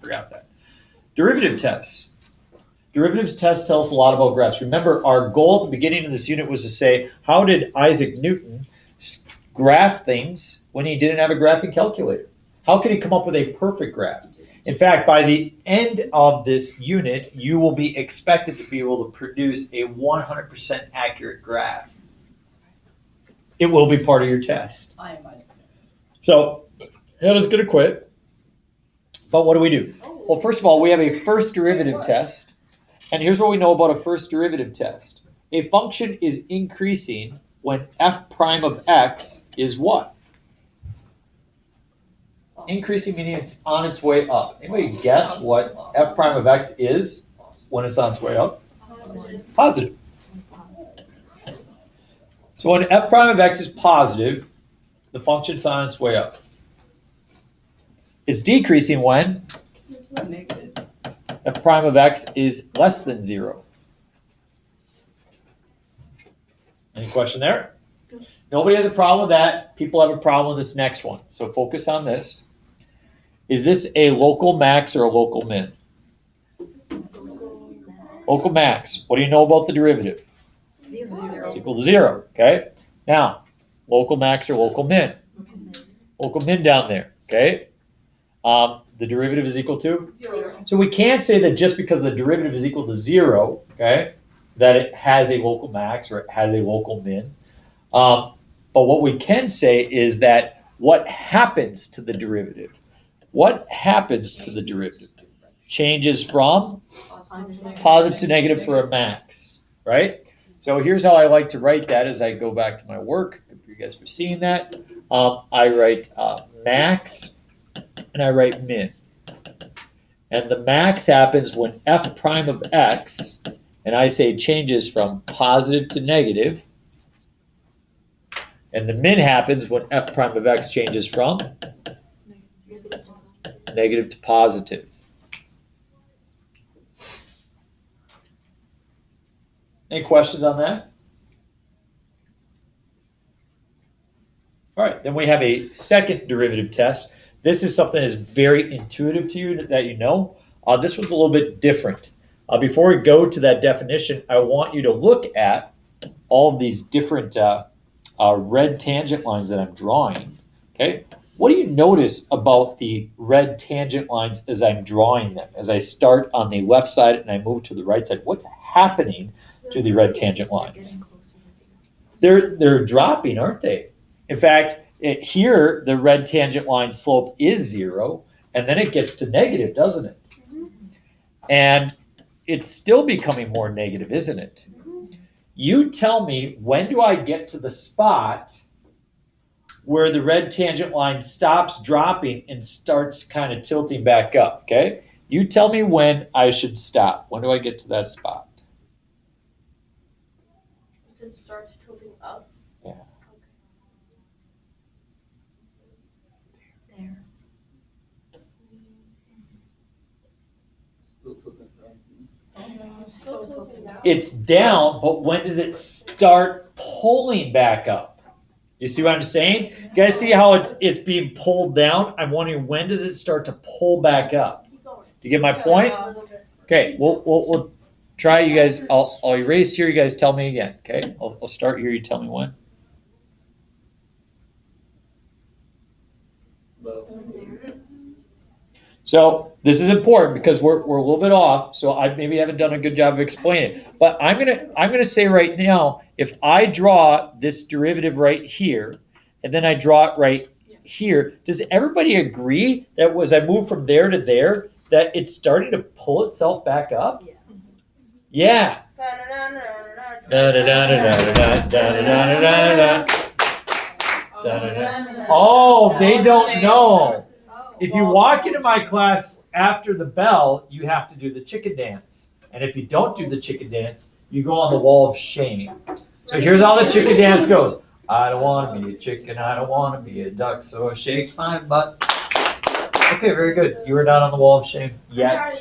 graph that. Derivative tests. Derivatives tests tell us a lot about graphs. Remember, our goal at the beginning of this unit was to say, how did Isaac Newton graph things when he didn't have a graphing calculator? How could he come up with a perfect graph? In fact, by the end of this unit, you will be expected to be able to produce a 100% accurate graph. It will be part of your test. So, Hannah's going to quit. But what do? Well, first of all, we have a first derivative test. And here's what we know about a first derivative test. A function is increasing when f prime of x is what? Increasing meaning it's on its way up. Anybody guess what f prime of x is when it's on its way up? Positive. So when f prime of x is positive, the function's on its way up. It's decreasing when f prime of x is less than 0. Any question there? Nobody has a problem with that. People have a problem with this next one. So focus on this. Is this a local max or a local min? Local max. What do you know about the derivative? 0. It's equal to 0. Okay. Now, local max or local min? Local min down there. Okay. The derivative is equal to? 0. So we can't say that just because the derivative is equal to 0, okay, that it has a local max or it has a local min. But what we can say is that what happens to the derivative? What happens to the derivative? Changes from positive to negative for a max, right? So here's how I like to write that as I go back to my work. If you guys were seeing that, I write max and I write min. And the max happens when f prime of x, and I say changes from positive to negative. And the min happens when f prime of x changes from negative to positive. Any questions on that? All right, then we have a second derivative test. This is something that is very intuitive to you that you know. This one's a little bit different. Before we go to that definition, I want you to look at all of these different red tangent lines that I'm drawing. Okay, what do you notice about the red tangent lines as I'm drawing them? As I start on the left side and I move to the right side, what's happening to the red tangent lines? They're dropping, aren't they? In fact, here the red tangent line slope is 0, and then it gets to negative, doesn't it? And it's still becoming more negative, isn't it? You tell me, when do I get to the spot where the red tangent line stops dropping and starts kind of tilting back up, okay? You tell me when I should stop. When do I get to that spot? It starts tilting up. Yeah. There. Still tilting down. Still tilting down. It's down, but when does it start pulling back up? You see what I'm saying? You guys see how it's being pulled down? I'm wondering, when does it start to pull back up? Keep going. Do you get my point? A little bit. Okay, we'll try, you guys. I'll erase here. You guys tell me again. Okay, I'll start here. You tell me when. So this is important because we're a little bit off. So I maybe haven't done a good job of explaining it. But I'm gonna say right now, if I draw this derivative right here, and then I draw it right here, does everybody agree that as I move from there to there, that it's starting to pull itself back up? Yeah. Oh, they don't know. If you walk into my class after the bell, you have to do the chicken dance. And if you don't do the chicken dance, you go on the wall of shame. So here's how the chicken dance goes. I don't want to be a chicken, I don't want to be a duck, so shake my butt. Okay, very good. You are not on the wall of shame yet.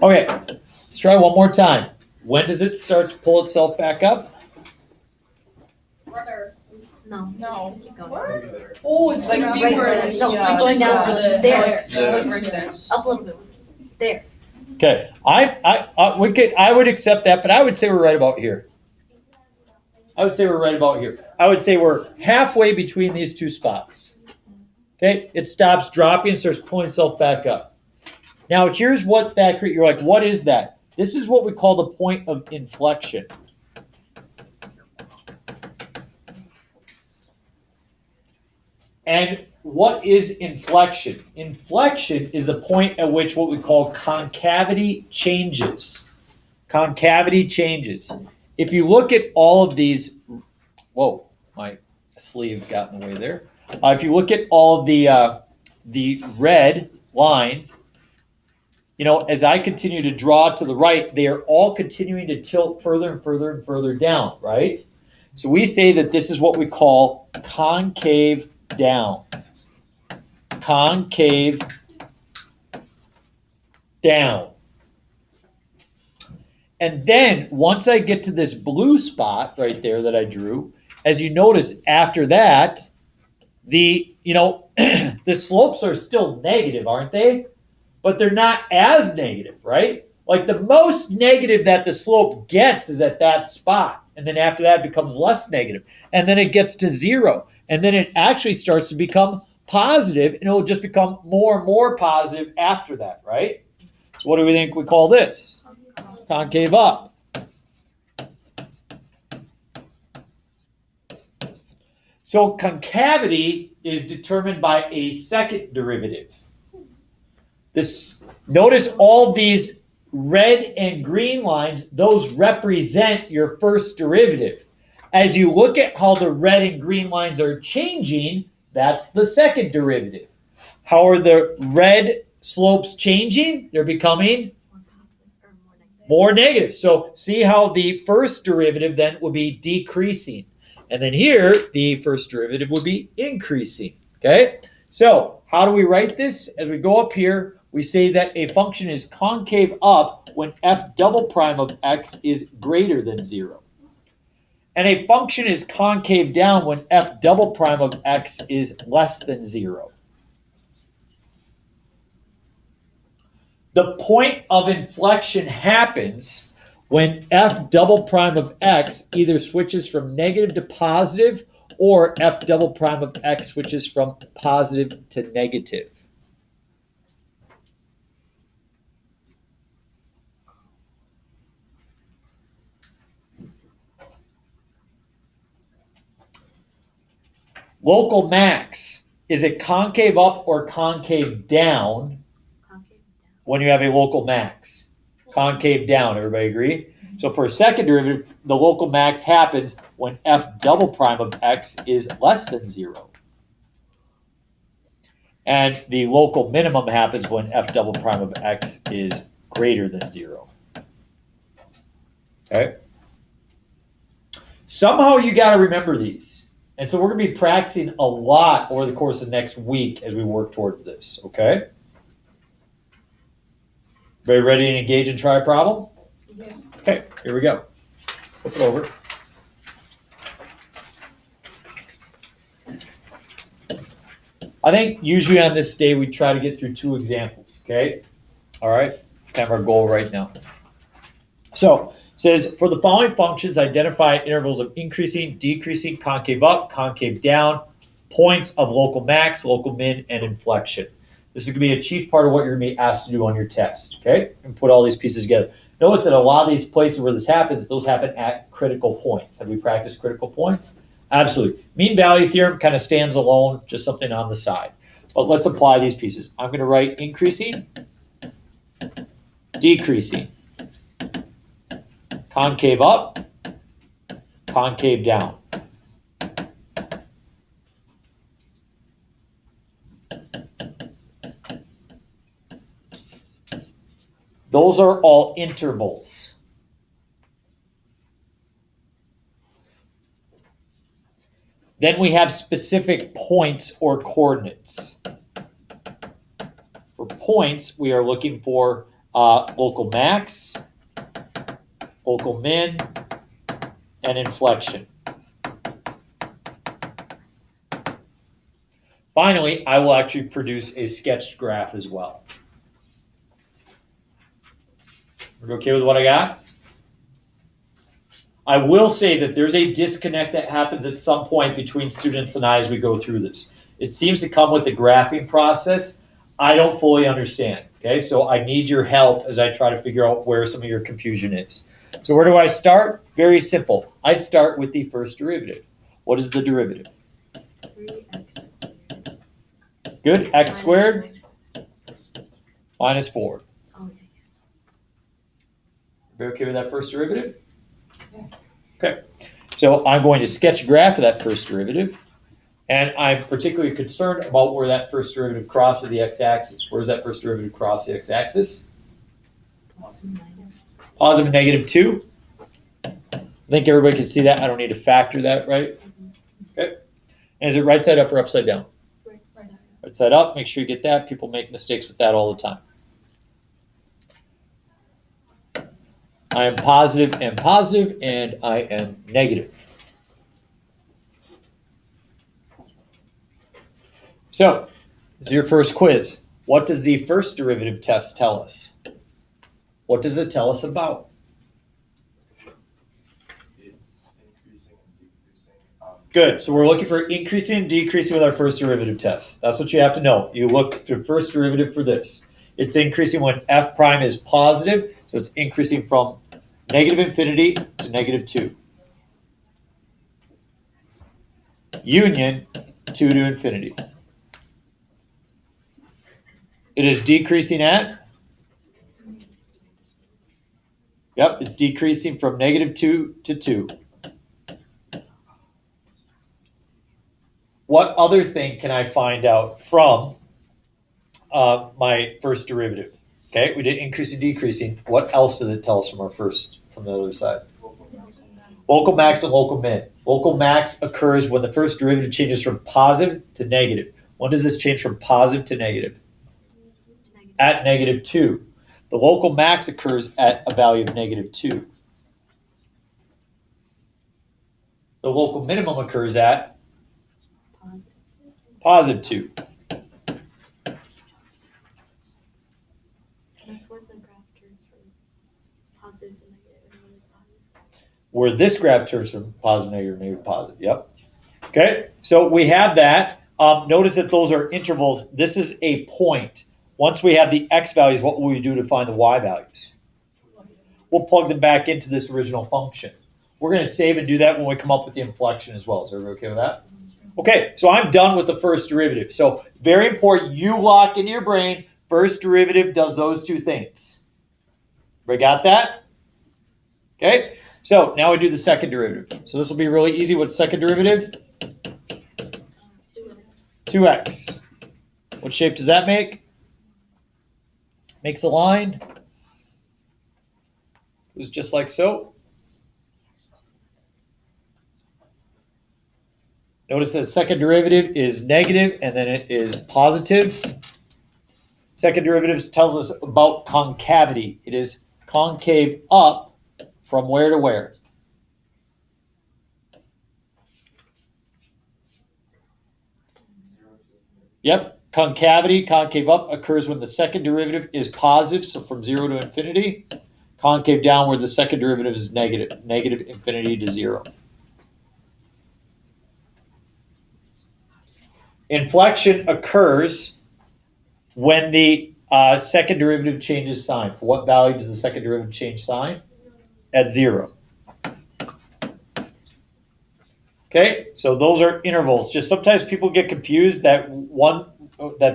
Okay, let's try one more time. When does it start to pull itself back up? No. No. Keep going. What? Maybe there. Oh, it's Like gonna be right where there. it No, switches going down over there. there. Yeah. Like right there. Up a little bit. There. Okay, I would accept that, but I would say we're right about here. I would say we're right about here. I would say we're halfway between these two spots. Okay, it stops dropping and starts pulling itself back up. Now here's what that you're like, what is that? This is what we call the point of inflection. And what is inflection? Inflection is the point at which what we call concavity changes. Concavity changes. If you look at all of these, whoa, my sleeve got in the way there. If you look at all of the red lines, you know, as I continue to draw to the right, they are all continuing to tilt further and further and further down, right? So we say that this is what we call concave down. Concave down. And then once I get to this blue spot right there that I drew, as you notice after that, the slopes are still negative, aren't they? But they're not as negative, right? Like the most negative that the slope gets is at that spot. And then after that it becomes less negative. And then it gets to 0. And then it actually starts to become positive, and it will just become more and more positive after that, right? So what do we think we call this? Concave up. So concavity is determined by a second derivative. Notice all these red and green lines, those represent your first derivative. As you look at how the red and green lines are changing, that's the second derivative. How are the red slopes changing? They're becoming more negative. So see how the first derivative then would be decreasing. And then here, the first derivative would be increasing. Okay? So how do we write this? As we go up here, we say that a function is concave up when f double prime of x is greater than 0. And a function is concave down when f double prime of x is less than 0. The point of inflection happens when f double prime of x either switches from negative to positive, or f double prime of x switches from positive to negative. Local max, is it concave up or concave down when you have a local max? Concave down, everybody agree? So for a second derivative, the local max happens when f double prime of x is less than 0. And the local minimum happens when f double prime of x is greater than 0. Okay? Somehow you got to remember these. And so we're going to be practicing a lot over the course of next week as we work towards this, okay? Everybody ready to engage and try a problem? Yeah. Okay, here we go. Flip it over. I think usually on this day we try to get through 2 examples, okay? All right, it's kind of our goal right now. So, it says, for the following functions, identify intervals of increasing, decreasing, concave up, concave down, points of local max, local min, and inflection. This is going to be a chief part of what you're going to be asked to do on your test, okay? And put all these pieces together. Notice that a lot of these places where this happens, those happen at critical points. Have we practiced critical points? Absolutely. Mean value theorem kind of stands alone, just something on the side. But let's apply these pieces. I'm going to write increasing, decreasing, concave up, concave down. Those are all intervals. Then we have specific points or coordinates. For points, we are looking for local max, local min, and inflection. Finally, I will actually produce a sketched graph as well. We're okay with what I got? I will say that there's a disconnect that happens at some point between students and I as we go through this. It seems to come with the graphing process. I don't fully understand, okay? So I need your help as I try to figure out where some of your confusion is. So where do I start? Very simple. I start with the first derivative. What is the derivative? 3x. Good, x squared minus 4. Oh, Be okay with that first derivative? Okay, so I'm going to sketch a graph of that first derivative, and I'm particularly concerned about where that first derivative crosses the x-axis. Where does that first derivative cross the x-axis? plus and minus. Positive negative 2. I think everybody can see that. I don't need to factor that, right? Okay. And is it right side up or upside down? Right. Right side up. Make sure you get that. People make mistakes with that all the time. I am positive and positive, and I am negative. So, this is your first quiz. What does the first derivative test tell us? What does it tell us about? It's increasing and decreasing. Good. So we're looking for increasing and decreasing with our first derivative test. That's what you have to know. You look for first derivative for this. It's increasing when f prime is positive, so it's increasing from negative infinity to negative 2. Union 2 to infinity. It is decreasing at? Yep, it's decreasing from negative 2 to 2. What other thing can I find out from my first derivative? Okay, we did increasing, decreasing. What else does it tell us from the other side? Local max and local min. Local max occurs when the first derivative changes from positive to negative. When does this change from positive to negative? At negative 2. The local max occurs at a value of negative 2. The local minimum occurs at positive 2. That's when the graph turns from positive to negative and negative positive. Where this graph turns from positive, negative, negative, positive. Yep. Okay, so we have that. Notice that those are intervals. This is a point. Once we have the x values, what will we do to find the y values? We'll plug them back into this original function. We're going to save and do that when we come up with the inflection as well. Is everybody okay with that? Okay, so I'm done with the first derivative. So very important, you lock in your brain, first derivative does those two things. Everybody got that? Okay, so now we do the second derivative. So this will be really easy. What's second derivative? 2x. 2x. What shape does that make? Makes a line. It was just like so. Notice that second derivative is negative and then it is positive. Second derivative tells us about concavity. It is concave up from where to where? Yep, concavity, concave up occurs when the second derivative is positive, so from 0 to infinity. Concave down where the second derivative is negative, negative infinity to 0. Inflection occurs when the second derivative changes sign. For what value does the second derivative change sign? At 0. Okay, so those are intervals. Just sometimes people get confused that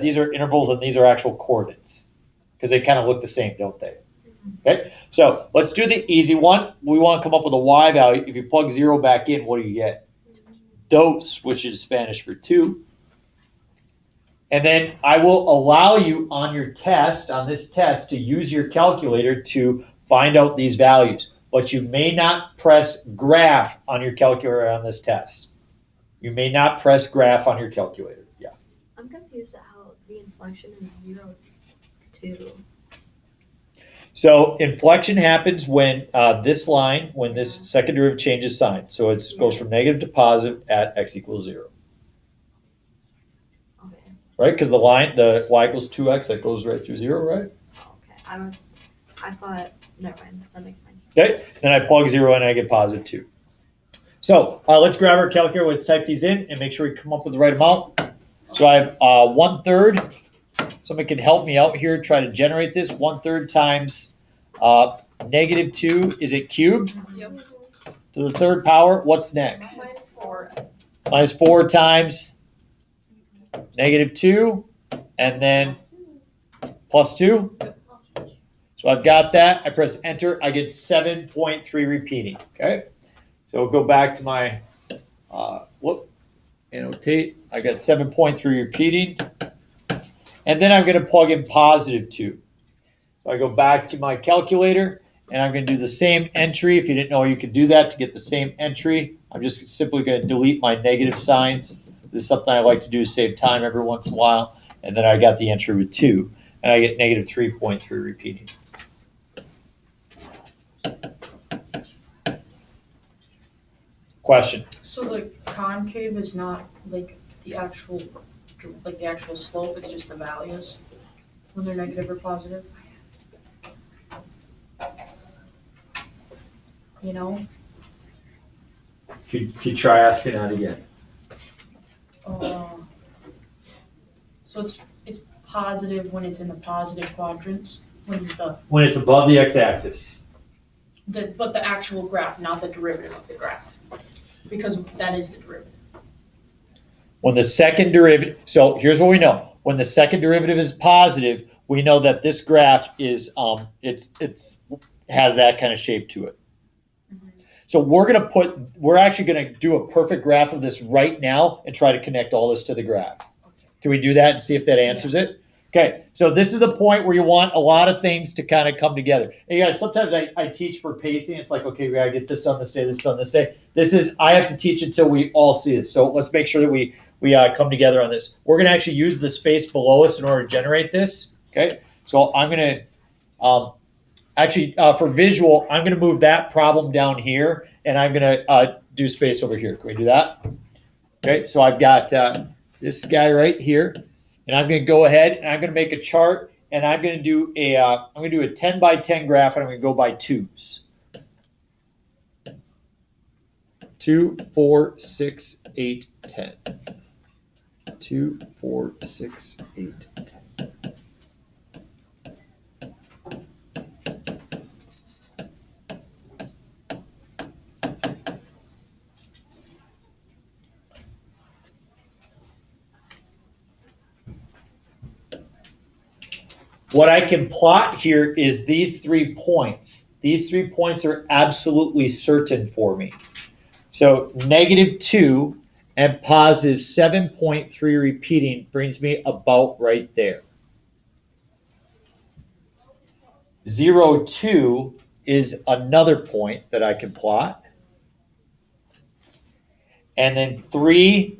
these are intervals and these are actual coordinates because they kind of look the same, don't they? Okay, so let's do the easy one. We want to come up with a y value. If you plug 0 back in, what do you get? Dos, which is Spanish for 2. And then I will allow you on your test, on this test, to use your calculator to find out these values. But you may not press graph on your calculator on this test. You may not press graph on your calculator. Yeah. I'm confused at how the inflection is 0 to 2. So inflection happens when when this second derivative changes sign. So it goes from negative to positive at x equals 0. Okay. right? Because the y equals 2x, that goes right through 0, right? Okay, I thought, never mind, that makes sense. Okay, then I plug 0 in and I get positive 2. So let's grab our calculator, let's type these in and make sure we come up with the right amount. So I have 1/3. Somebody can help me out here, try to generate this. 1/3 times -2, is it cubed? Yep. To the third power, what's next? -4. -4 times -2, and then +2. So I've got that. I press enter. I get 7.3 repeating. Okay. So we'll go back to my annotate. I got 7.3 repeating, and then I'm going to plug in +2. So I go back to my calculator, and I'm going to do the same entry. If you didn't know you could do that to get the same entry, I'm just simply going to delete my negative signs. This is something I like to do to save time every once in a while. And then I got the entry with 2, and I get -3.3 repeating. Question? So the concave is not like the actual slope, it's just the values when they're negative or positive? You know? Could you try asking that again? So it's positive when it's in the positive quadrants, When it's above the x-axis. but the actual graph, not the derivative of the graph, because that is the derivative. When the second derivative, so here's what we know. When the second derivative is positive, we know that this graph is it's has that kind of shape to it. So we're actually gonna do a perfect graph of this right now and try to connect all this to the graph. Can we do that and see if that answers it? Okay, so this is the point where you want a lot of things to kind of come together. And you guys, sometimes I teach for pacing. It's like, okay, we gotta get this done this day, this done this day. I have to teach until we all see it. So let's make sure that we come together on this. We're gonna actually use the space below us in order to generate this. Okay, so I'm gonna for visual, I'm gonna move that problem down here, and I'm gonna do space over here. Can we do that? Okay, so I've got this guy right here. And I'm going to go ahead and I'm going to make a chart, and I'm going to do a 10 by 10 graph, and I'm going to go by 2s. 2, 4, 6, 8, 10. 2, 4, 6, 8, 10. What I can plot here is these 3 points. These 3 points are absolutely certain for me. So -2 and +7.3 repeating brings me about right there. 0, 2 is another point that I can plot. And then 2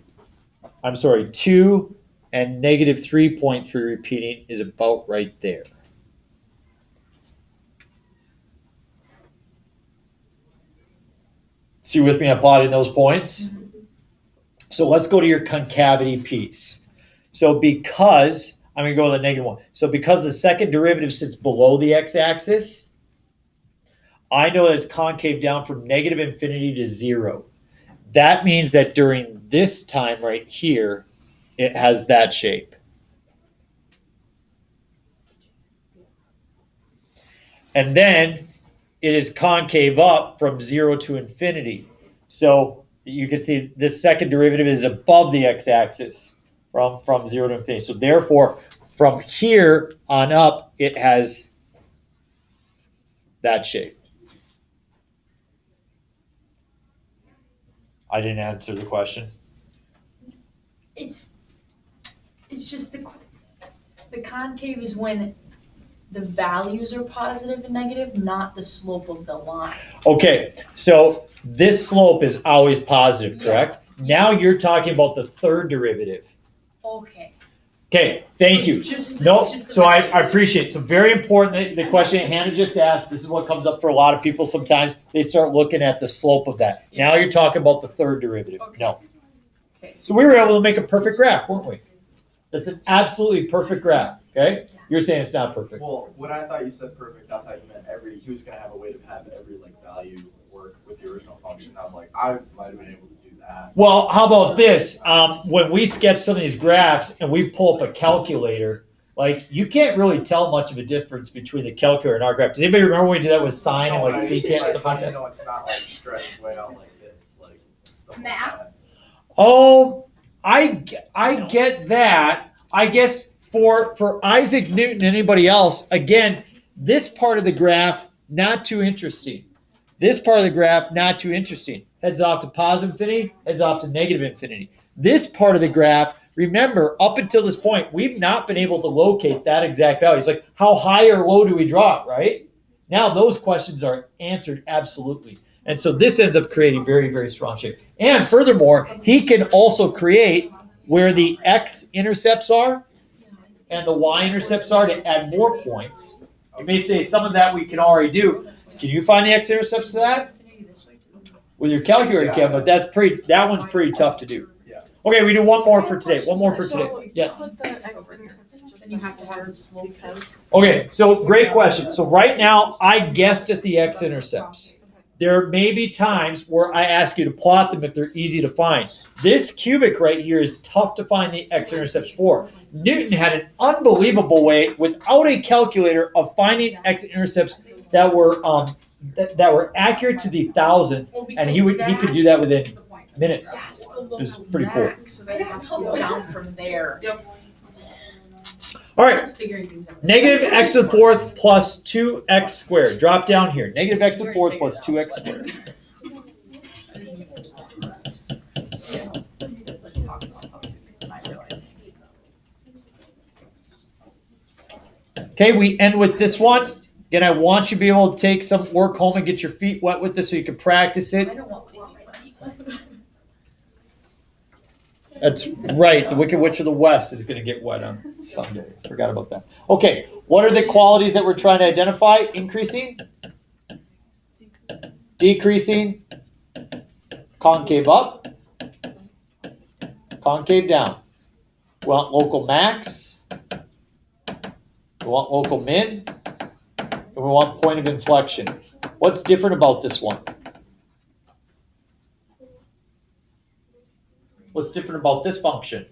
and -3.3 repeating is about right there. So you with me on plotting those points? Mm-hmm. So let's go to your concavity piece. So because, I'm going to go with a -1. So because the second derivative sits below the x-axis, I know that it's concave down from -infinity to 0. That means that during this time right here, it has that shape. And then it is concave up from 0 to infinity. So you can see this second derivative is above the x-axis from 0 to infinity. So therefore, from here on up, it has that shape. I didn't answer the question. It's just the concave is when the values are positive and negative, not the slope of the line. Okay, so this slope is always positive, correct? Yeah. Now you're talking about the third derivative. Okay. Okay, thank you. So I appreciate it. So very important, the question Hannah just asked, this is what comes up for a lot of people sometimes. They start looking at the slope of that. Yeah. Now you're talking about the third derivative. Okay. No. Okay. So we were able to make a perfect graph, weren't we? That's an absolutely perfect graph, okay? You're saying it's not perfect. Well, when I thought you said perfect, I thought you meant he was gonna have a way to have every like value work with the original function. I was like, I might have been able to do that. Well, how about this? When we sketch some of these graphs and we pull up a calculator, like you can't really tell much of a difference between the calculator and our graph. Does anybody remember when we did that with sine and like secant stuff like that? No, it's not like stretched way out like this, like stuff like Math? that. Oh, I get that. I guess for Isaac Newton, anybody else, again, this part of the graph, not too interesting. This part of the graph, not too interesting. Heads off to positive infinity, heads off to negative infinity. This part of the graph, remember, up until this point, we've not been able to locate that exact value. It's like, how high or low do we draw it, right? Now those questions are answered absolutely. And so this ends up creating very, very strong shape. And furthermore, he can also create where the x-intercepts are and the y-intercepts are to add more points. You may say some of that we can already do. Can you find the x-intercepts to that? With your calculator, you can, but that one's pretty tough to do. Yeah. Okay, we do one more for today. One more for today. Yes. Then you have to have the slope test. Okay, so great question. So right now, I guessed at the x-intercepts. There may be times where I ask you to plot them if they're easy to find. This cubic right here is tough to find the x-intercepts for. Newton had an unbelievable way, without a calculator, of finding x-intercepts that were that were accurate to the thousandth, and he could do that within minutes. It's pretty cool. So then it has to go down from there. All right. That's figuring things out. Negative x to the fourth plus 2x squared. Drop down here. Negative x to the fourth plus 2x squared. Okay, we end with this one. Again, I want you to be able to take some work home and get your feet wet with this so you can practice I it. don't want my feet wet. That's right. The Wicked Witch of the West is going to get wet on Sunday. Forgot about that. Okay, what are the qualities that we're trying to identify? Increasing, decreasing, concave up, concave down. We want local max, we want local min, and we want point of inflection. What's different about this one? What's different about this function?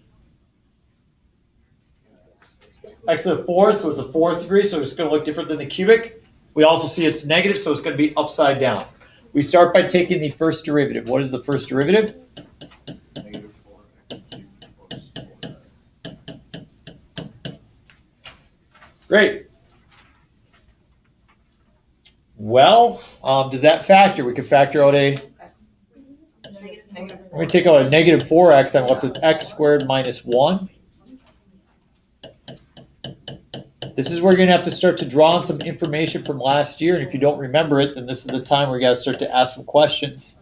X to the fourth, so it's a fourth degree, so it's going to look different than the cubic. We also see it's negative, so it's going to be upside down. We start by taking the first derivative. What is the first derivative? Negative 4x cubed plus 4x. Great. Well, does that factor? We could factor out a, we're going to take out a negative 4x. I'm left with x squared minus 1. This is where you're going to have to start to draw on some information from last year. And if you don't remember it, then this is the time where you got to start to ask some questions.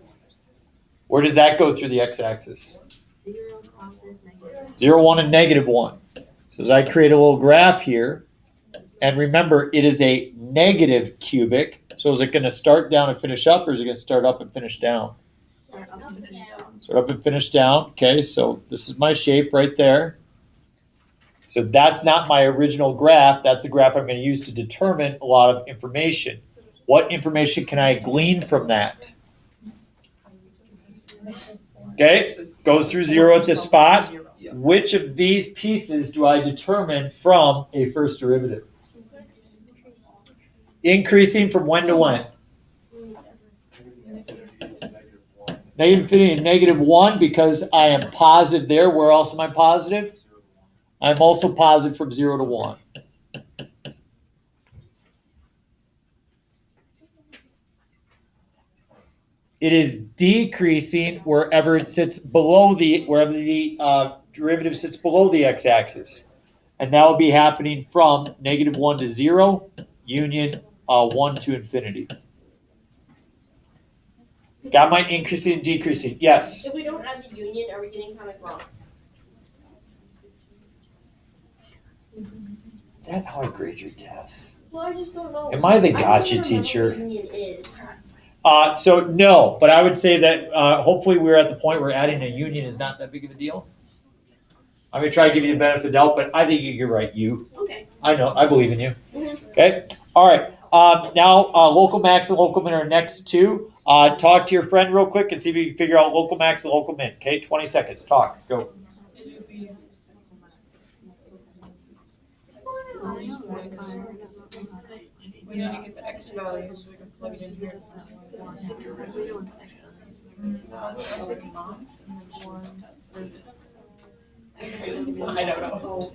Where does that go through the x-axis? 0, positive, negative. 0, 1, and negative 1. So as I create a little graph here, and remember, it is a negative cubic. So is it going to start down and finish up, or is it going to start up and finish down? Start up and finish down. Start up and finish down. Okay, so this is my shape right there. So that's not my original graph. That's the graph I'm going to use to determine a lot of information. What information can I glean from that? Okay, goes through 0 at this spot. Which of these pieces do I determine from a first derivative? Increasing from when to when? Negative infinity and negative 1, because I am positive there. Where else am I positive? I'm also positive from 0 to 1. It is decreasing wherever it sits below wherever the derivative sits below the x-axis. And that will be happening from negative 1 to 0, union 1 to infinity. Got my increasing and decreasing. Yes? If we don't add the union, are we getting kind of wrong? Is that how I grade your tests? Well, I just don't know. Am I the don't gotcha even remember teacher? what union is. So no, but I would say that hopefully we're at the point where adding a union is not that big of a deal. I'm gonna try to give you the benefit of the doubt, but I think you're right, Okay. I know, I believe in you. Mhm. Okay, all right. Now, local max and local min are next two. Talk to your friend real quick and see if you can figure out local max and local min. Okay, 20 seconds. Talk. Go. We need to get the X values so we can plug it in here. I don't know.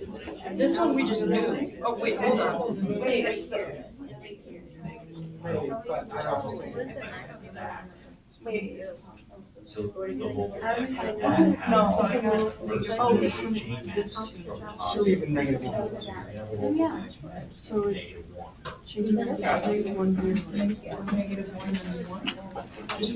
This one we just knew. Oh, wait, hold on. Wait, it's the. So the local No, max I has She'll even negative one. Yeah. So negative one.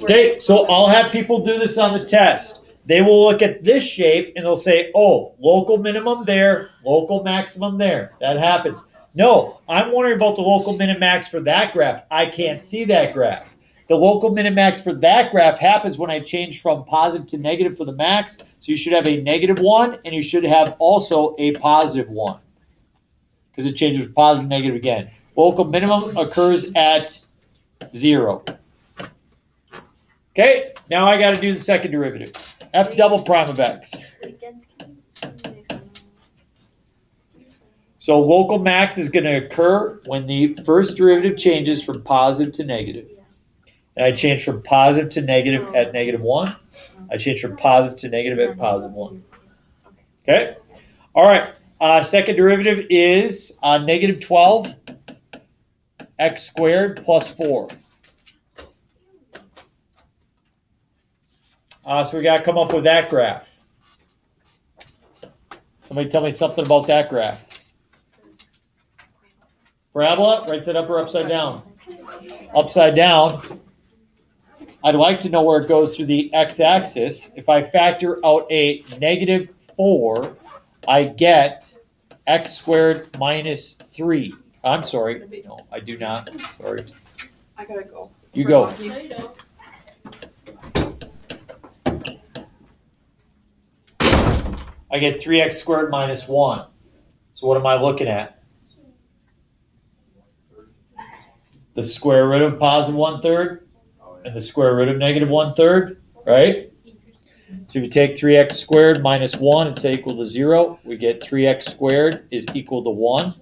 Okay, so I'll have people do this on the test. They will look at this shape and they'll say, oh, local minimum there, local maximum there. That happens. No, I'm wondering about the local min and max for that graph. I can't see that graph. The local min and max for that graph happens when I change from positive to negative for the max. So you should have a -1 and you should have also a +1 because it changes from positive to negative again. Local minimum occurs at 0. Okay, now I got to do the second derivative. F double prime of x. So local max is going to occur when the first derivative changes from positive to negative. And I change from positive to negative at -1. I change from positive to negative at +1. Okay? All right. Second derivative is -12 x squared plus 4. So we got to come up with that graph. Somebody tell me something about that graph. Parabola, right side up or upside down? Upside down. I'd like to know where it goes through the x-axis. If I factor out a -4, I get x squared minus 3. I'm sorry. No, I do not. Sorry. I gotta go. You go. No, you don't. I get 3x squared minus 1. So what am I looking at? The square root of positive 1/3 and the square root of -1/3, right? So if you take 3x squared minus 1 and say equal to 0, we get 3x squared is equal to 1.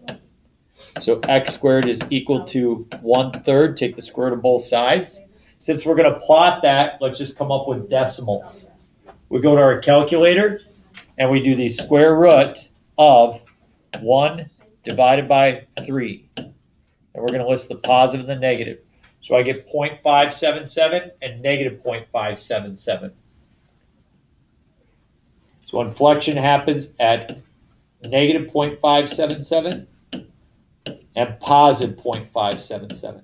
So x squared is equal to 1/3. Take the square root of both sides. Since we're going to plot that, let's just come up with decimals. We go to our calculator and we do the square root of 1 divided by 3. And we're going to list the positive and the negative. So I get 0.577 and -0.577. So inflection happens at -0.577 and positive 0.577.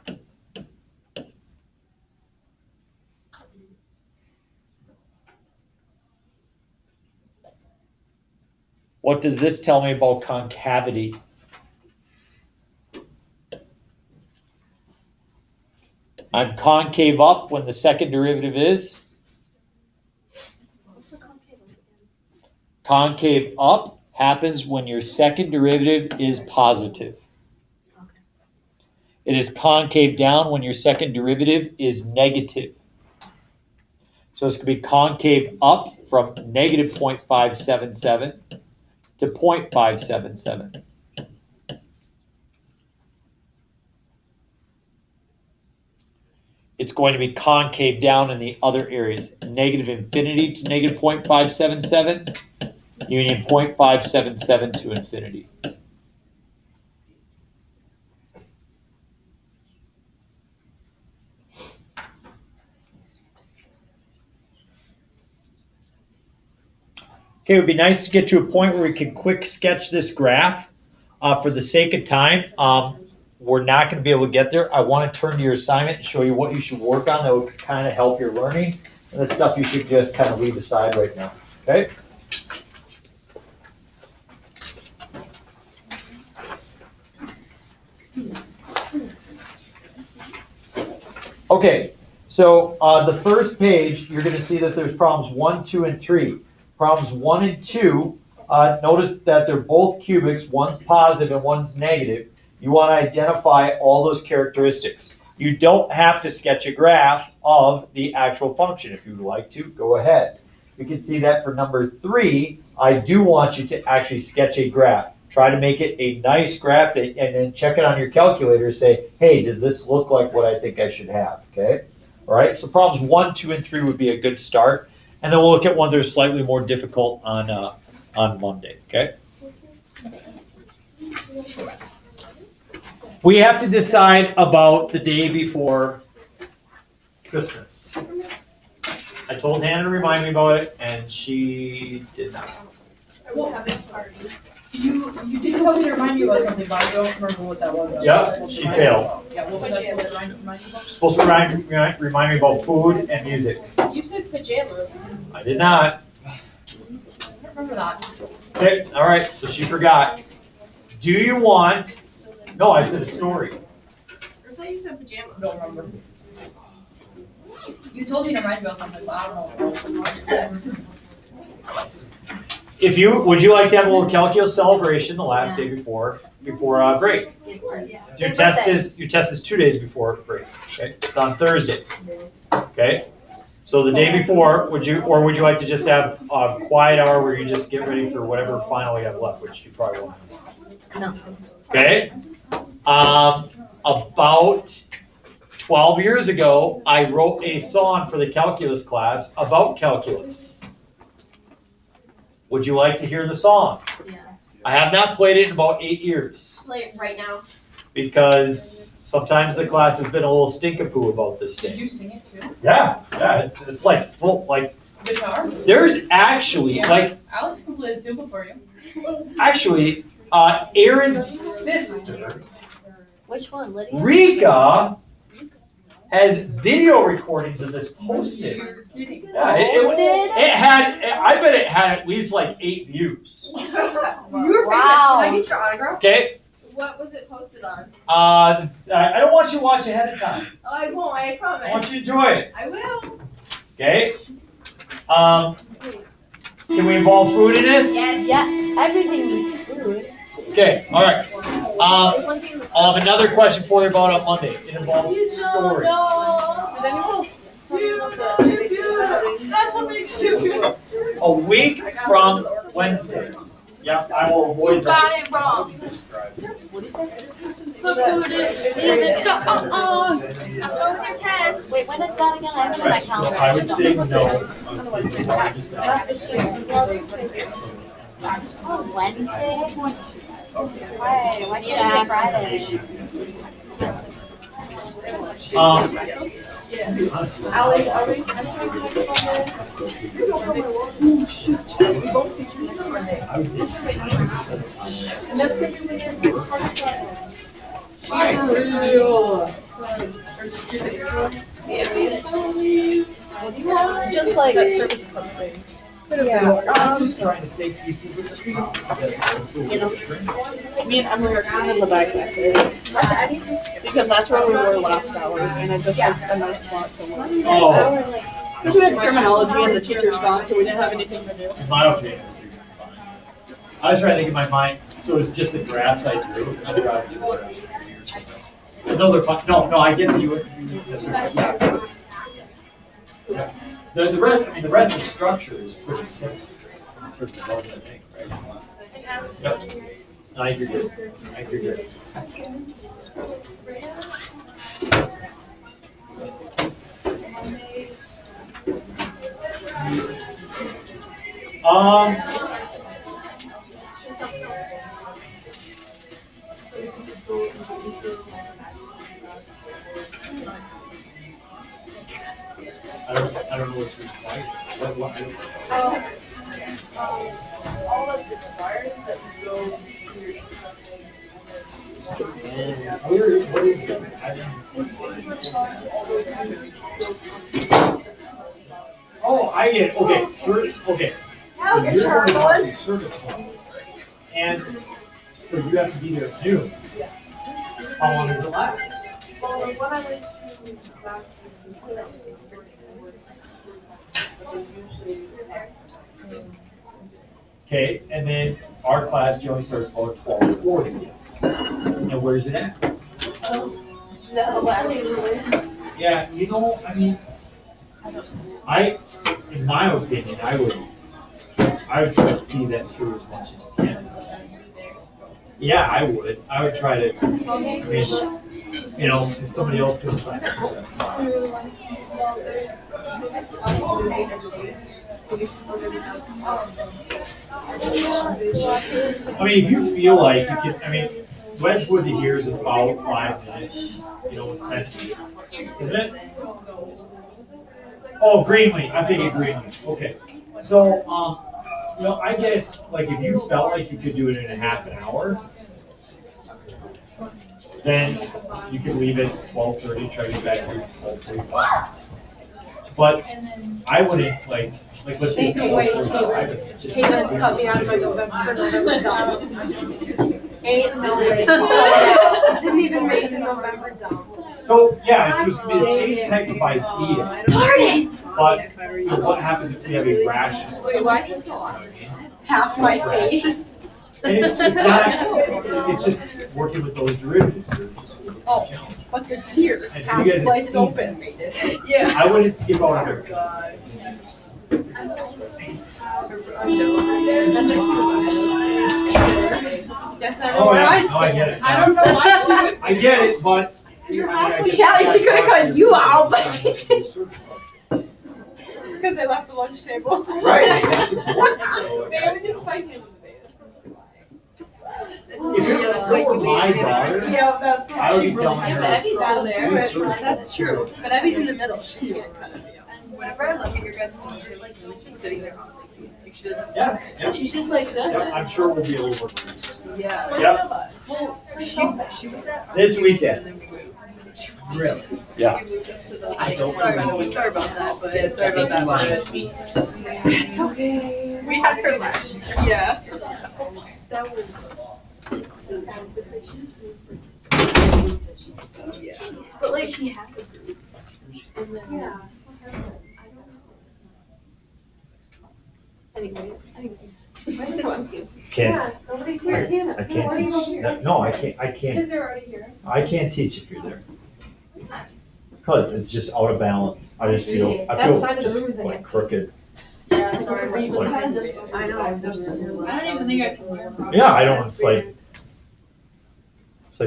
What does this tell me about concavity? I'm concave up when the second derivative is. Concave up happens when your second derivative is positive. It is concave down when your second derivative is negative. So it's going to be concave up from -0.577 to 0.577. It's going to be concave down in the other areas. -infinity to -0.577, union 0.577 to infinity. Okay, it would be nice to get to a point where we can quick sketch this graph. For the sake of time, we're not going to be able to get there. I want to turn to your assignment and show you what you should work on that would kind of help your learning. And the stuff you should just kind of leave aside right now. Okay? Okay, so the first page, you're going to see that there's problems 1, 2, and 3. Problems 1 and 2 notice that they're both cubics, one's positive and one's negative. You want to identify all those characteristics. You don't have to sketch a graph of the actual function. If you would like to, go ahead. You can see that for number 3, I do want you to actually sketch a graph. Try to make it a nice graph and then check it on your calculator. Say, hey, does this look like what I think I should have? Okay. All right. So problems 1, 2, and 3 would be a good start. And then we'll look at ones that are slightly more difficult on Monday. Okay. We have to decide about the day before Christmas. I told Hannah to remind me about it, and she did not. I will have a party. You did tell me to remind you about something, but I don't remember what that was. Yep, she failed. Yeah, we'll set, we'll remind you about. Supposed to remind me about food and music. You said pajamas. I did not. I don't remember that. Okay, all right, so she forgot. Do you want, no, I said a story. I thought you said pajamas. I don't remember. You told me to remind you about something, but I don't know. Would you like to have a little calculus celebration the last day before break? Yes, please. So your test is 2 days before break. Okay, it's on Thursday. Okay, so the day before, would you like to just have a quiet hour where you just get ready for whatever final you have left, which you probably won't have. No. Okay, about 12 years ago, I wrote a song for the calculus class about calculus. Would you like to hear the song? Yeah. I have not played it in about 8 years Play it right now. because sometimes the class has been a little stinkapoo about this Did thing. you sing it too? Yeah, it's like full, like, Guitar? there's actually, like, Alex can play the tuba for you. actually, Aaron's sister, Which one, Lydia? Rika, has video recordings of this posted. You're kidding. Yeah, it had, I bet it had at least like 8 views. You were famous. Wow. Can I get your autograph? Okay, What was it posted on? I don't want you to watch ahead of time. Oh, I won't. I promise. I want you to enjoy it. I will. Okay. Can we involve food in this? Yes. Yeah, everything needs food. Okay, all right. I'll have another question for you about on Monday. It involves story. That's what makes you feel. A week from Wednesday. Yep, I will avoid Got that. it wrong. Describe it. The food is in the song. I'm going with your test. Wait, when is that again? I have it in my Right, so calendar. I would say no. I would say no. I just Oh, Wednesday? Why do you have Friday? I would say 90%. Just like that service club thing. So I was just trying to think, you see, with the Me and Emily are sitting in the back there. Because that's where we were last hour, and it just was a nice spot to work. Oh, Because we had criminology and the teacher's gone, so we didn't have anything to do. in my opinion. I was trying to think in my mind, so it's just the graphs I drew. I drew out the graphs. No, they're fun. No, I get that you. Yes, sir. Yeah. Yeah. The rest of the structure is pretty simple in terms of those, I think, right? Yep. No, I think you're good. I think you're good. I don't know what's required. What, I don't All that's required is that you go to your What is it? I didn't. Oh, I get it. Okay, okay. I'll get You're your going one. to the service club. And so you have to be there at noon. How long does it last? Well, when I went to last Okay, and then our class generally starts about 12:40. And where's it at? Yeah, you know, I mean, in my opinion, I would try to see that through as much as you can. Yeah, I would try to, I mean, you know, if somebody else could assign it, that's fine. I mean, if you feel like you can, I mean, Wedgewood to here is about 5 minutes, you know, 10, isn't it? Oh, Greenlee, I'm thinking Greenlee, okay. So, you know, I guess, like, if you felt like you could do it in a half an hour, then you could leave it 12:30, try to get back here at 12:45. But I wouldn't, like, let's say it's 12:45. Just- Caitlin cut me out of my November dump. Ain't no way. Didn't even make the November dump. So, yeah, it's supposed to be the same type of idea, Darn it! but you know, what happens if we have a ration? Wait, why is it so hard? Half my face. And it's not, it's just working with those derivatives. They're just a challenge. But the deer And half you guys have sliced seen open made it. Yeah. I wouldn't skip out on it. Yes, I know. Oh, yeah, no, I get it. I don't know why she would. I get it, but. You're I mean, I halfway. guess- Callie, she could've cut you out, but she didn't. It's because I left the lunch table. Right. They only just spiked into If it was my daughter, Yeah, that's I would be telling Yeah, her. but Evie's out there. "Do it That's true. But Evie's in the middle. She can't cut it. Whenever I look at your guys' teacher, like, Lily's just sitting there contemplating. Like, she doesn't. Yeah, yeah. She's just like Yep, I'm this. sure we'll be able to work. Yeah. Yep, She was at. this weekend. And then we moved. So she went Really? Yeah. We moved up to the. I don't Sorry remember. sorry about that, but. Yeah, sorry about that. But It's okay. we had her last year. Yeah. That was. Yeah. But like she had the group. And then, yeah. Anyways. Why is it so empty? Can't, Nobody's here. Hannah. I can't teach, no, I can't, they're already here. I can't teach if you're there. Cause it's just out of balance. I just feel, I That side of the feel room is just like empty. crooked. Yeah, sorry. It's like- I know. I don't even think I can learn from Yeah, I don't, it's like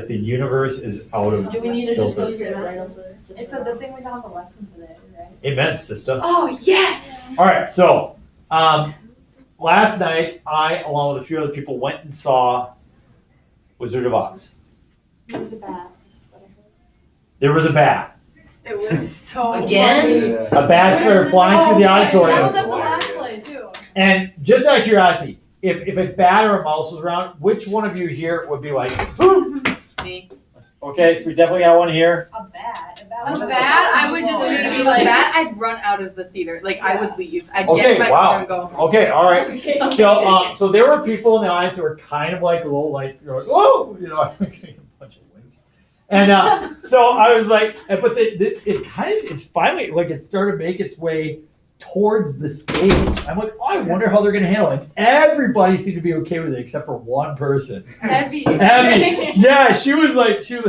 the universe is out of Do we need to just go filter. sit right over there? It's the thing we got on the lesson today, right? Amen, sister. Oh, yes! Alright, so, last night, I, along with a few other people, went and saw Wizard of Oz. There was a bat. There was a bat. It was so. Again? A bat started flying through the That was auditorium. at the last play too. And just out of curiosity, if a bat or a mouse was around, which one of you here would be like, "Ooh"? Me. Okay, so we definitely got one here. A bat. A bat, I would just maybe If be a like. bat, I'd run out of the theater. Like, I would leave. I'd Okay, get in my wow. car and go home. Okay, all right. So there were people in the audience that were kind of like a little like, whoa, you know, I'm getting a bunch of wings. And so I was like, but it kind of, it's finally like it started to make its way towards the stage. I'm like, oh, I wonder how they're gonna handle it. And everybody seemed to be okay with it except for one person. Heavy. Abby, yeah, she was like. She missed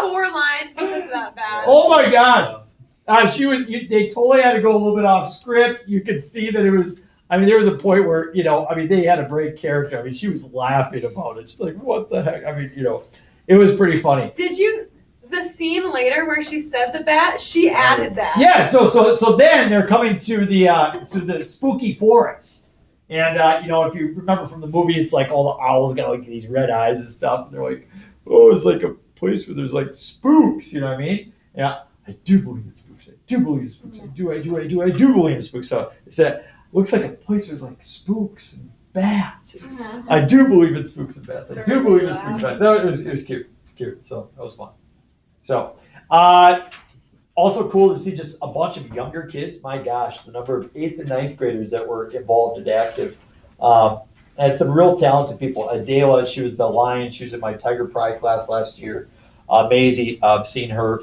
4 lines because of that bat. Oh my gosh. They totally had to go a little bit off script. You could see that it was, I mean, there was a point where, you know, I mean, they had a break character. I mean, she was laughing about it. She's like, what the heck? I mean, you know, it was pretty funny. Did you, the scene later where she said the bat, she added that. Yeah, so then they're coming to the spooky forest. And, you know, if you remember from the movie, it's like all the owls got like these red eyes and stuff. And they're like, oh, it's like a place where there's like spooks, you know what I mean? Yeah, I do believe in spooks. I do believe in spooks. I do believe in spooks. So it's that looks like a place where there's like spooks and bats. I do believe in spooks and bats. I do believe in spooks and bats. So it was cute. It's cute. So that was fun. So, also cool to see just a bunch of younger kids. My gosh, the number of 8th and 9th graders that were involved and active. And some real talented people. Adela, she was the lion. She was in my Tiger Pride class last year. Maisie, I've seen her,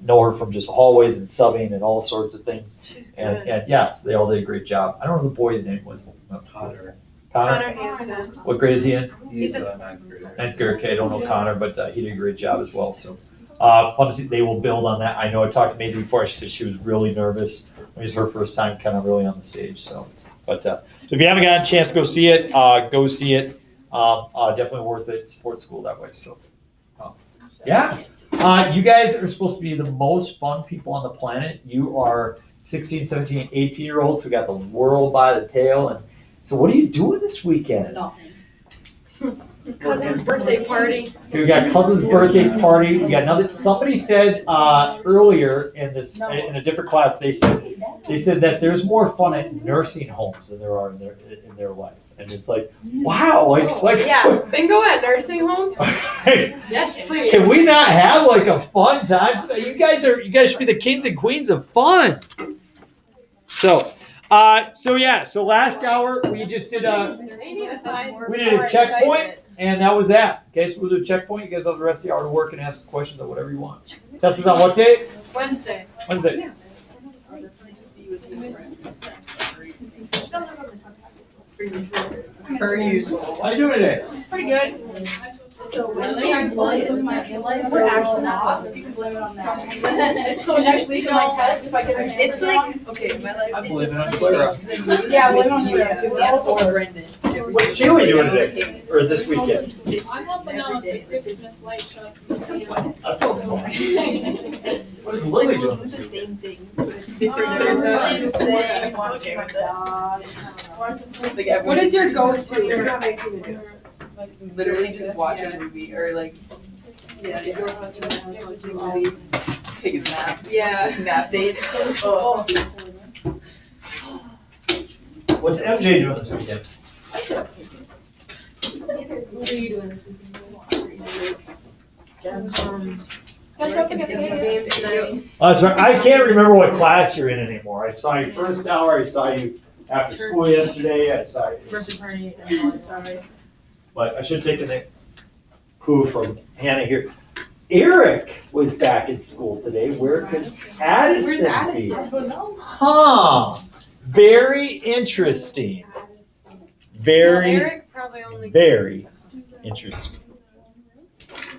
know her from just hallways and subbing and all sorts of things. She's And, good. and yeah, so they all did a great job. I don't know who the boy's name was. Connor. Connor? Hansen. What grade is he in? He's a ninth grader. Ninth grade, okay, I don't know Connor, but he did a great job as well, so. Fun to see, they will build on that. I know I talked to Maisie before, she said she was really nervous. It was her first time kind of really on the stage, so. But, so if you haven't gotten a chance to go see it, go see it. Definitely worth it, support school that way, so. Yeah, you guys are supposed to be the most fun people on the planet. You are 16, 17, 18-year-olds who got the world by the tail, and so what are you doing this weekend? Cousin's birthday party. We got cousin's birthday party. We got another. Somebody said earlier in this in a different class. They said that there's more fun at nursing homes than there are in their life, and it's like, wow, like Yeah, bingo at nursing homes? Yes, please. Can we not have like a fun time? You guys should be the kings and queens of fun. So last hour we just did a checkpoint. And that was that. Okay, so we'll do a checkpoint. You guys have the rest of the hour to work and ask questions on whatever you want. Test is on what date? Wednesday. Wednesday. Per usual. How you doing today? Pretty good. So when when she I'm blends with my life, we're actually not. You can blame it on that. So next week in my test, if I get an It's like, okay, my life. I'm blaming on Clara. Yeah, blame it on Clara. Or Brendan. What's Julie doing today? Or this weekend? I'm helping out with the Christmas light shop. That's so cool. What is Lily Like, doing we'll do this the week? same things, but it's different every time. I'm okay with that. Like, everyone- What is your go-to? Like, literally just watch a movie, or like, yeah, you go to a movie, take a nap. Yeah. Nap date. Oh. What's MJ doing this weekend? What are you doing this weekend? That's okay. Game tonight. That's right. I can't remember what class you're in anymore. I saw you first hour. I saw you after school yesterday. I saw you. Birthday party, sorry. But I should have taken the clue from Hannah here. Eric was back in school today. Where could Addison be? Huh. Very interesting. Very, Eric probably only. very interesting.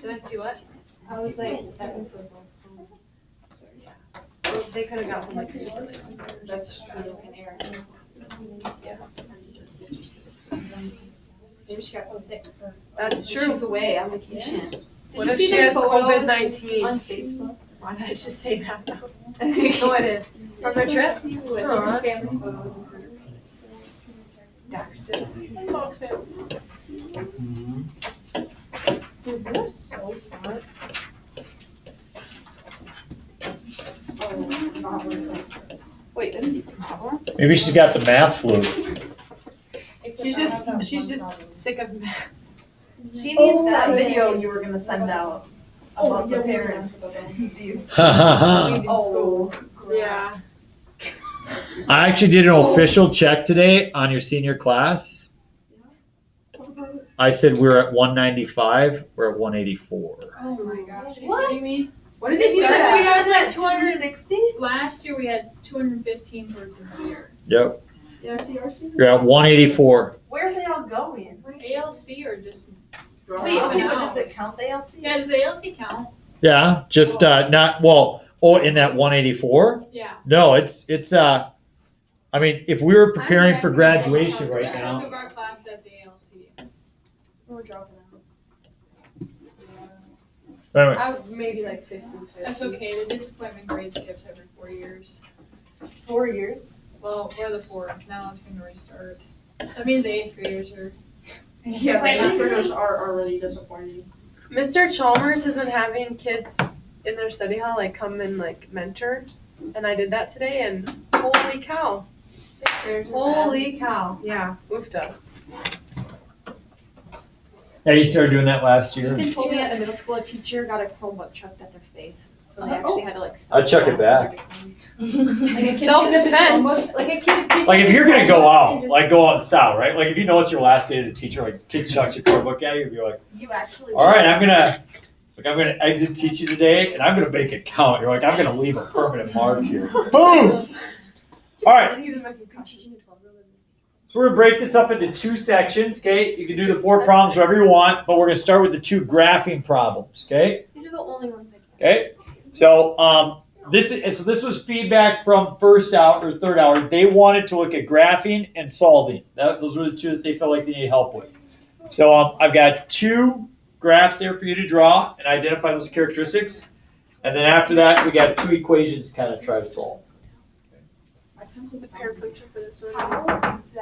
Did I see what? I was like, that was so Well, they could have got some like super late. That's true. And Eric. Maybe she got sick. That's true. She was away on vacation. What if she has On COVID-19? Facebook. Why did I just say that though? No, it is. From her trip? Her family photos and her. Dude, you're so smart. Wait, this is the problem? Maybe she's got the math flu. She's just sick of math. She needs that video you were gonna send out about the parents. I Oh. Yeah. actually did an official check today on your senior class. I said we're at 195. We're at 184. Oh my gosh, are you What? kidding me? What did And you you say? said we had like like 260? Last year we had 215 towards a year. Yep. Yeah, CRC. You're at 184. Where are they all going? ALC or just? Wait, okay, but does it count the ALC? Yeah, does the ALC count? Yeah, just not well. Oh, in that 184? Yeah. No, it's. I mean, if we were preparing for graduation right Chunk now, of our class at the ALC. We're dropping out. anyway, I would maybe like 50. That's okay, the disappointment grade skips every 4 years. 4 years. Well, we're the fourth, now it's gonna restart. That means the 8th graders are. Yeah, the eighth graders are already disappointing. Mr. Chalmers has been having kids in their study hall like come and like mentor, and I did that today, and holy cow. Holy cow. Yeah, woofed up. yeah, you started doing that last year. Ethan told me at a middle school, a teacher got a Chromebook chucked at their face, so they actually had to like. I'd chuck it back. Self-defense. Like a kid. Like if you're gonna go out, like go out in style, right? Like if you know it's your last day as a teacher, like kid chucks your core book at you, you'd be like, You actually. all right, I'm gonna Like, I'm gonna exit teaching today, and I'm gonna make it count. You're like, I'm gonna leave a permanent mark here. Boom! All right, so we're gonna break this up into 2 sections, okay? You can do the 4 problems wherever you want, but we're gonna start with the 2 graphing problems, okay? These are the only ones I can. Okay, so this was feedback from third hour. They wanted to look at graphing and solving. Those were the 2 that they felt like they needed help with. So I've got 2 graphs there for you to draw and identify those characteristics, and then after that we got 2 equations to kind of try to solve. The pair picture for this one is.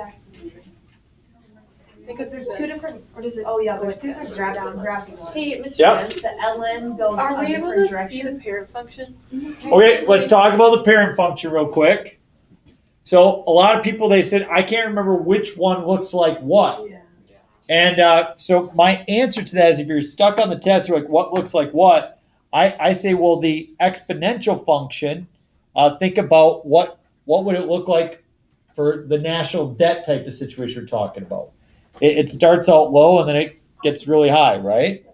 Because there's 2 different, Or does it? oh yeah, go there's like 2 different this? graphing ones. Hey, Mr. Yep. Vince, The ln goes are a we able different to see direction. the parent function? Okay, let's talk about the parent function real quick. So a lot of people, they said, I can't remember which one looks like what. Yeah. And so my answer to that is, if you're stuck on the test, you're like, what looks like what? I say, well, the exponential function, think about what would it look like for the national debt type of situation we're talking about. It starts out low and then it gets really high, right?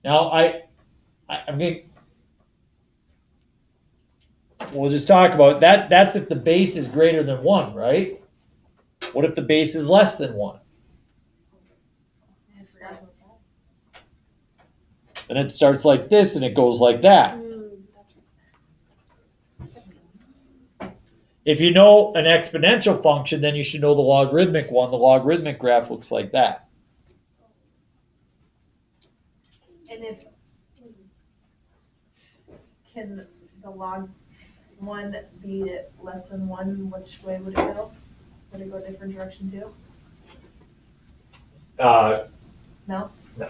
Now I'm going we'll just talk about that. That's if the base is greater than 1, right? What if the base is less than 1? Then it starts like this and it goes like that. If you know an exponential function, then you should know the logarithmic one. The logarithmic graph looks like that. And if, can the log 1 be less than 1, which way would it go? Would it go a different direction too? No? No. Okay.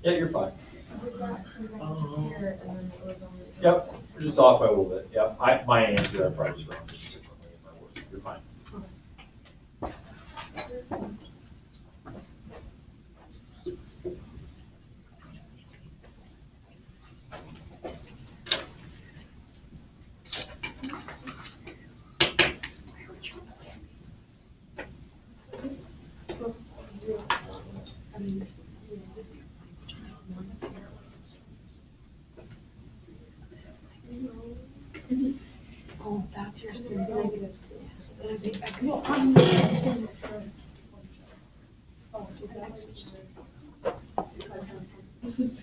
Yeah, you're fine. Here, and then it was only this. Yep, we're just off by a little bit. Yep, my answer, I probably was wrong. You're fine. Oh, that's your negative. This is